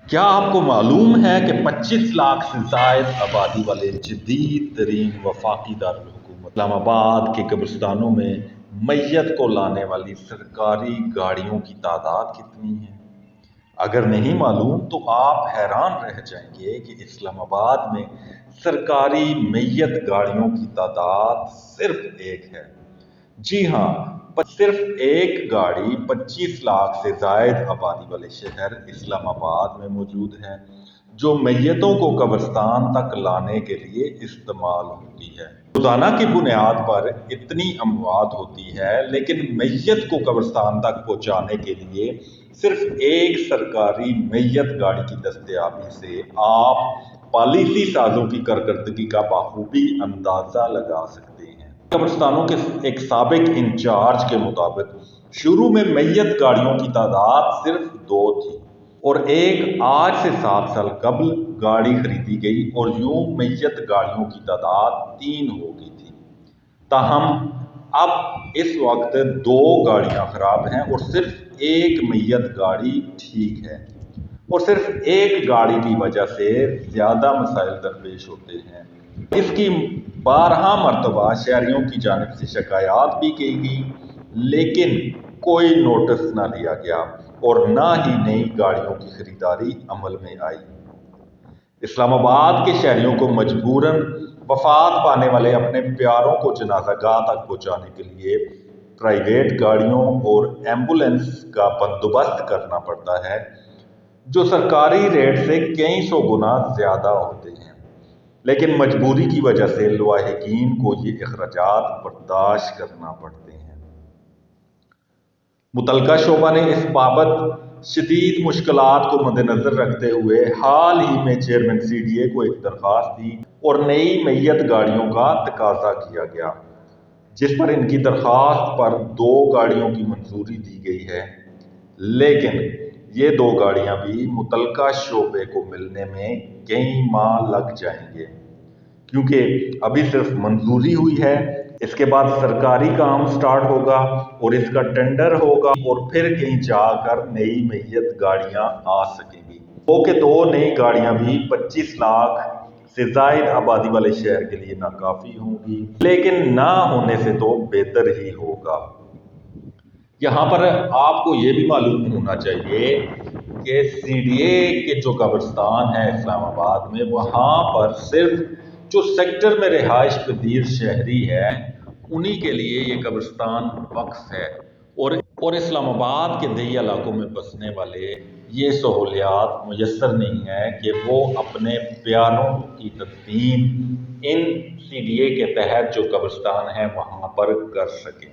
کیا آپ کو معلوم ہے کہ 25 لاکھ سے زائد آبادی والے جدید ترین وفاقی دارالحکومت اسلام آباد کے قبرستانوں میں میت کو لانے والی سرکاری گاڑیوں کی تعداد کتنی ہے؟ اگر نہیں معلوم تو آپ حیران رہ جائیں گے کہ اسلام آباد میں سرکاری میت گاڑیوں کی تعداد صرف ایک ہے۔ جی ہاں، صرف ایک گاڑی 25 لاکھ سے زائد آبادی والے شہر اسلام آباد میں موجود ہے، جو میتوں کو قبرستان تک لانے کے لیے استعمال ہوتی ہے۔ روزانہ کی بنیاد پر اتنی اموات ہوتی ہے، لیکن میت کو قبرستان تک پہنچانے کے لیے صرف ایک سرکاری میت گاڑی کی دستیابی سے آپ پالیسی سازوں کی کارکردگی کا بخوبی اندازہ لگا سکتے ہیں۔ قبرستانوں کے ایک سابق انچارج کے مطابق شروع میں میت گاڑیوں کی تعداد صرف 2 تھی اور ایک آج سے 7 سال قبل گاڑی خریدی گئی اور یوں میت گاڑیوں کی تعداد 3 ہو گئی تھی۔ تاہم اب اس وقت 2 گاڑیاں خراب ہیں اور صرف ایک میت گاڑی ٹھیک ہے، اور صرف ایک گاڑی کی وجہ سے زیادہ مسائل درپیش ہوتے ہیں۔ اس کی 12 مرتبہ شہریوں کی جانب سے شکایات بھی کی گئی، لیکن کوئی نوٹس نہ لیا گیا اور نہ ہی نئی گاڑیوں کی خریداری عمل میں آئی۔ اسلام آباد کے شہریوں کو مجبوراً وفات پانے والے اپنے پیاروں کو جنازہ گاہ تک پہنچانے کے لیے پرائیویٹ گاڑیوں اور ایمبولینس کا بندوبست کرنا پڑتا ہے، جو سرکاری ریٹ سے کئی سو گنا زیادہ ہوتے ہیں، لیکن مجبوری کی وجہ سے لواحقین کو یہ اخراجات برداشت کرنا پڑتے ہیں۔ متعلقہ شعبہ نے اس بابت شدید مشکلات کو مد نظر رکھتے ہوئے حال ہی میں چیئرمین CDA کو ایک درخواست دی اور نئی میت گاڑیوں کا تقاضا کیا گیا، جس پر ان کی درخواست پر 2 گاڑیوں کی منظوری دی گئی ہے، لیکن یہ 2 گاڑیاں بھی متعلقہ شعبے کو ملنے میں کئی ماہ لگ جائیں گے، کیونکہ ابھی صرف منظوری ہوئی ہے۔ اس کے بعد سرکاری کام سٹارٹ ہوگا اور اس کا ٹینڈر ہوگا اور پھر کہیں جا کر نئی میت گاڑیاں آ سکیں گی۔ 2 کے 2 نئی گاڑیاں بھی 25 لاکھ سے زائد آبادی والے شہر کے لیے ناکافی ہوں گی، لیکن نہ ہونے سے تو بہتر ہی ہوگا۔ یہاں پر آپ کو یہ بھی معلوم ہونا چاہیے کہ CDA کے جو قبرستان ہے اسلام آباد میں، وہاں پر صرف جو سیکٹر میں رہائش پذیر شہری ہے انہی کے لیے یہ قبرستان وقف ہے، اور اسلام آباد کے دیہی علاقوں میں بسنے والے یہ سہولیات میسر نہیں ہے کہ وہ اپنے پیاروں کی تدفین ان CDA کے تحت جو قبرستان ہے وہاں پر کر سکیں۔